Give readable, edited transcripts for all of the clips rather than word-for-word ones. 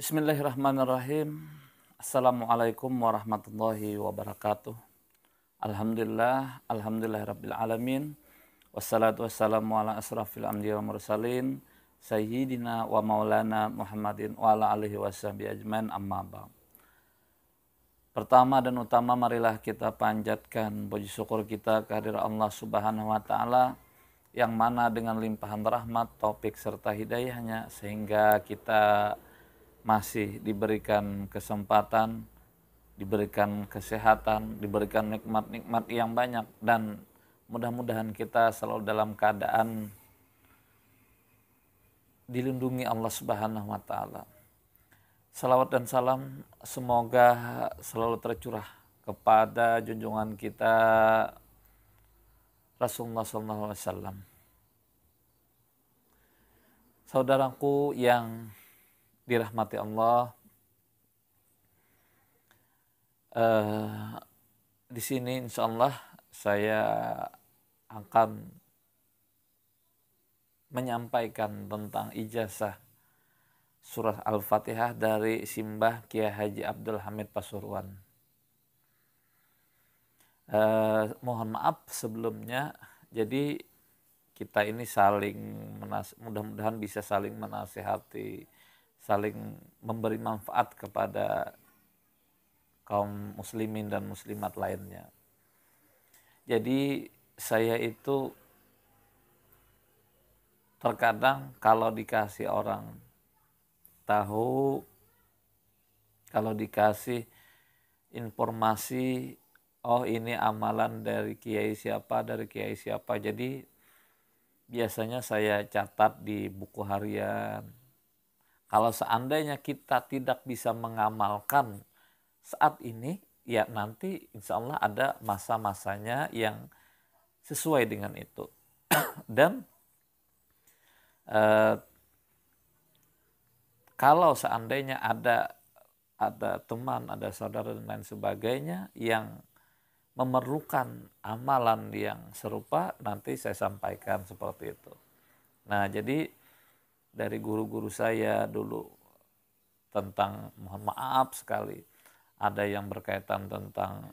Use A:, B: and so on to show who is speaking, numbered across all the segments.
A: Bismillahirrahmanirrahim. Assalamualaikum warahmatullahi wabarakatuh. Alhamdulillahirabbil alamin. Wassalatu wassalamu ala asrafil anbiya wal mursalin sayyidina wa maulana Muhammadin wa ala alihi washabihi ajmain, amma ba'd. Pertama dan utama, marilah kita panjatkan puji syukur kita kehadirat Allah Subhanahu wa taala yang mana dengan limpahan rahmat, taufik serta hidayahnya sehingga kita masih diberikan kesempatan, diberikan kesehatan, diberikan nikmat-nikmat yang banyak, dan mudah-mudahan kita selalu dalam keadaan dilindungi Allah Subhanahu wa taala. Salawat dan salam semoga selalu tercurah kepada junjungan kita Rasulullah SAW. Saudaraku yang dirahmati Allah, di sini insya Allah saya akan menyampaikan tentang ijazah surah Al-Fatihah dari Simbah Kiai Haji Abdul Hamid Pasuruan. Mohon maaf sebelumnya, jadi kita ini mudah-mudahan bisa saling menasihati, saling memberi manfaat kepada kaum muslimin dan muslimat lainnya. Jadi saya itu terkadang kalau dikasih orang tahu, kalau dikasih informasi, oh ini amalan dari kiai siapa, jadi biasanya saya catat di buku harian. Kalau seandainya kita tidak bisa mengamalkan saat ini, ya nanti insya Allah ada masa-masanya yang sesuai dengan itu. Dan kalau seandainya ada teman, ada saudara dan lain sebagainya yang memerlukan amalan yang serupa, nanti saya sampaikan seperti itu. Nah, jadi dari guru-guru saya dulu tentang, mohon maaf sekali, ada yang berkaitan tentang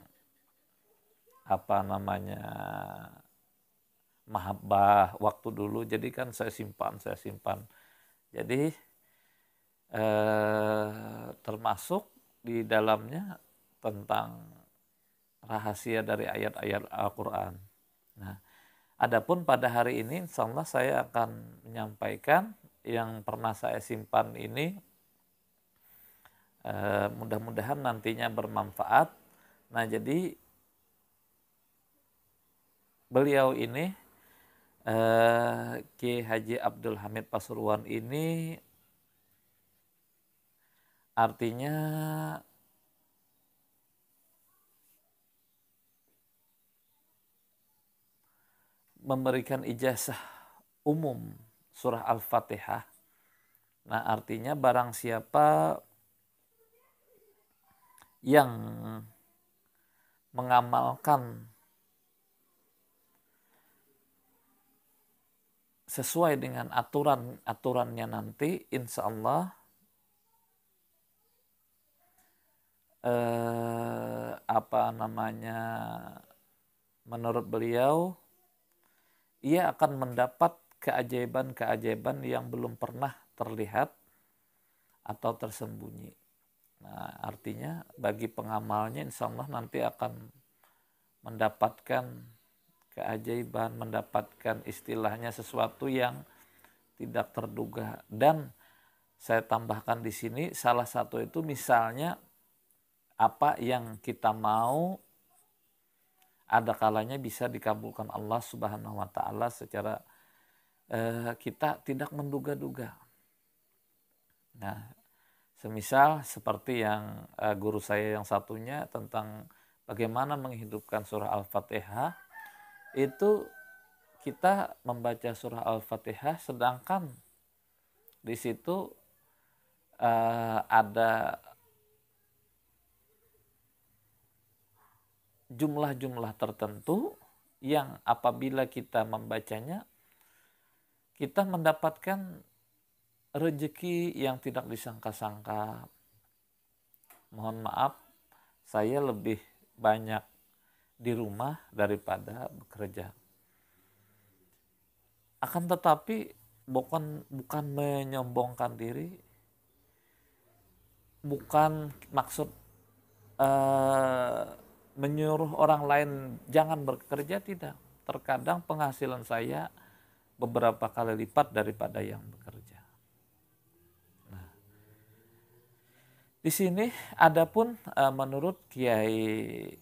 A: mahabbah waktu dulu, jadi kan saya simpan. Jadi termasuk di dalamnya tentang rahasia dari ayat-ayat Al-Quran. Nah, adapun pada hari ini insya Allah saya akan menyampaikan yang pernah saya simpan ini, mudah-mudahan nantinya bermanfaat. Nah, jadi beliau ini Kiai Haji Abdul Hamid Pasuruan ini artinya memberikan ijazah umum surah Al-Fatihah. Nah, artinya barang siapa yang mengamalkan sesuai dengan aturannya nanti, insya Allah menurut beliau ia akan mendapat keajaiban-keajaiban yang belum pernah terlihat atau tersembunyi. Nah, artinya bagi pengamalnya insya Allah nanti akan mendapatkan keajaiban, mendapatkan istilahnya sesuatu yang tidak terduga. Dan saya tambahkan di sini, salah satu itu misalnya apa yang kita mau, ada kalanya bisa dikabulkan Allah Subhanahu wa taala secara kita tidak menduga-duga. Nah, semisal seperti yang guru saya yang satunya tentang bagaimana menghidupkan surah Al-Fatihah, itu kita membaca surah Al-Fatihah sedangkan di situ ada jumlah-jumlah tertentu yang apabila kita membacanya, kita mendapatkan rezeki yang tidak disangka-sangka. Mohon maaf, saya lebih banyak di rumah daripada bekerja. Akan tetapi bukan menyombongkan diri, bukan maksud menyuruh orang lain jangan bekerja, tidak. Terkadang penghasilan saya beberapa kali lipat daripada yang bekerja. Nah, di sini adapun menurut Kiai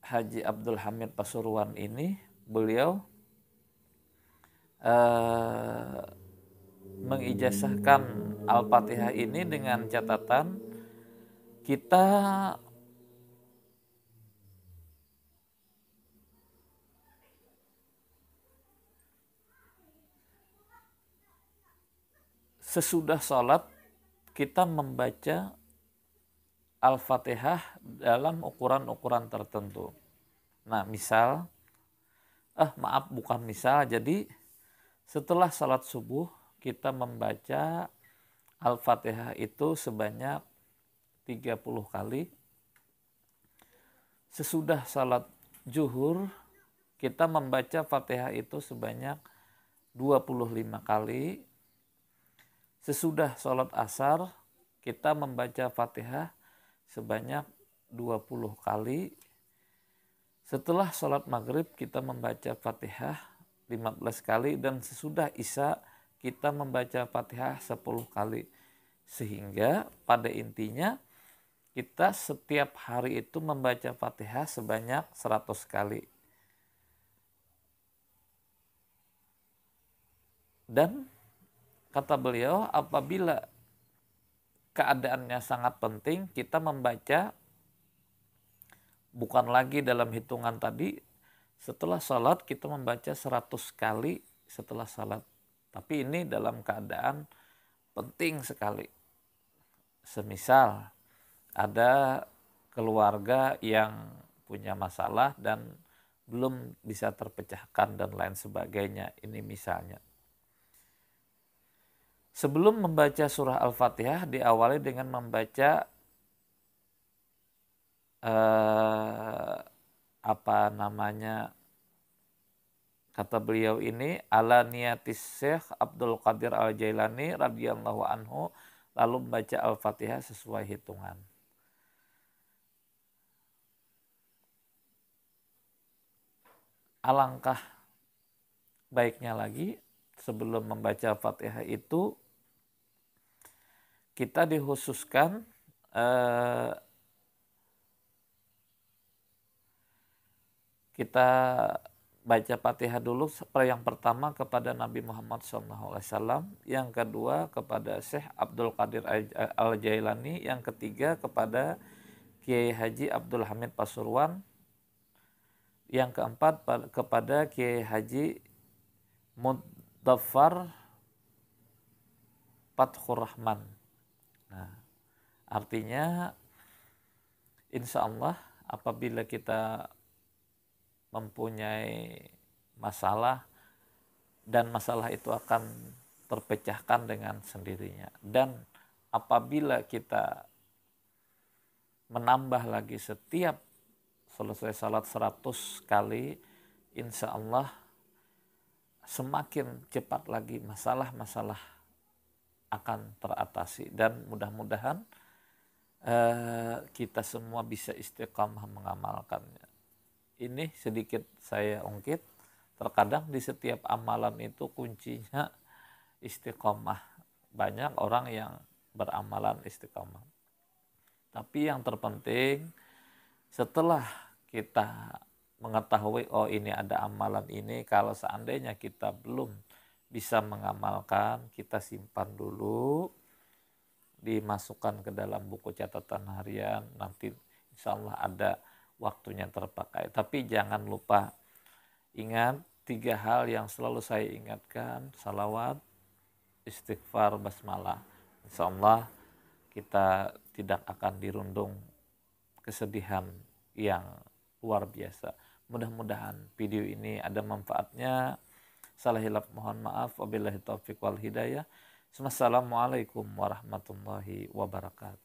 A: Haji Abdul Hamid Pasuruan ini, beliau mengijazahkan Al-Fatihah ini dengan catatan kita sesudah sholat kita membaca Al-Fatihah dalam ukuran-ukuran tertentu. Nah, bukan misal, jadi setelah sholat subuh kita membaca Al-Fatihah itu sebanyak 30 kali. Sesudah sholat zuhur kita membaca Fatihah itu sebanyak 25 kali. Sesudah sholat asar kita membaca Fatihah sebanyak 20 kali. Setelah sholat maghrib kita membaca Fatihah 15 kali, dan sesudah isya kita membaca Fatihah 10 kali. Sehingga pada intinya kita setiap hari itu membaca Fatihah sebanyak 100 kali. Dan kata beliau, apabila keadaannya sangat penting, kita membaca bukan lagi dalam hitungan tadi, setelah salat kita membaca 100 kali setelah salat. Tapi ini dalam keadaan penting sekali. Semisal ada keluarga yang punya masalah dan belum bisa terpecahkan dan lain sebagainya. Ini misalnya. Sebelum membaca surah Al-Fatihah diawali dengan membaca kata beliau ini ala niyatis Syekh Abdul Qadir Al-Jailani radhiyallahu anhu, lalu membaca Al-Fatihah sesuai hitungan. Alangkah baiknya lagi sebelum membaca Al-Fatihah itu kita dikhususkan kita baca Fatihah dulu yang pertama kepada Nabi Muhammad SAW, yang kedua kepada Syekh Abdul Qadir Al-Jailani, yang ketiga kepada Kiai Haji Abdul Hamid Pasuruan, yang keempat kepada Kiai Haji Mudzaffar Fathur Rahman. Nah, artinya insya Allah apabila kita mempunyai masalah dan masalah itu akan terpecahkan dengan sendirinya. Dan apabila kita menambah lagi setiap selesai salat 100 kali, insya Allah semakin cepat lagi masalah-masalah akan teratasi, dan mudah-mudahan kita semua bisa istiqamah mengamalkannya. Ini sedikit saya ungkit. Terkadang di setiap amalan itu kuncinya istiqamah. Banyak orang yang beramalan istiqamah. Tapi yang terpenting setelah kita mengetahui ini ada amalan ini, kalau seandainya kita belum bisa mengamalkan, kita simpan dulu, dimasukkan ke dalam buku catatan harian, nanti insya Allah ada waktunya terpakai. Tapi jangan lupa, ingat 3 hal yang selalu saya ingatkan: salawat, istighfar, basmalah. Insya Allah kita tidak akan dirundung kesedihan yang luar biasa. Mudah-mudahan video ini ada manfaatnya. Salah hilaf mohon maaf. Wabillahi taufiq wal hidayah. Wassalamualaikum warahmatullahi wabarakatuh.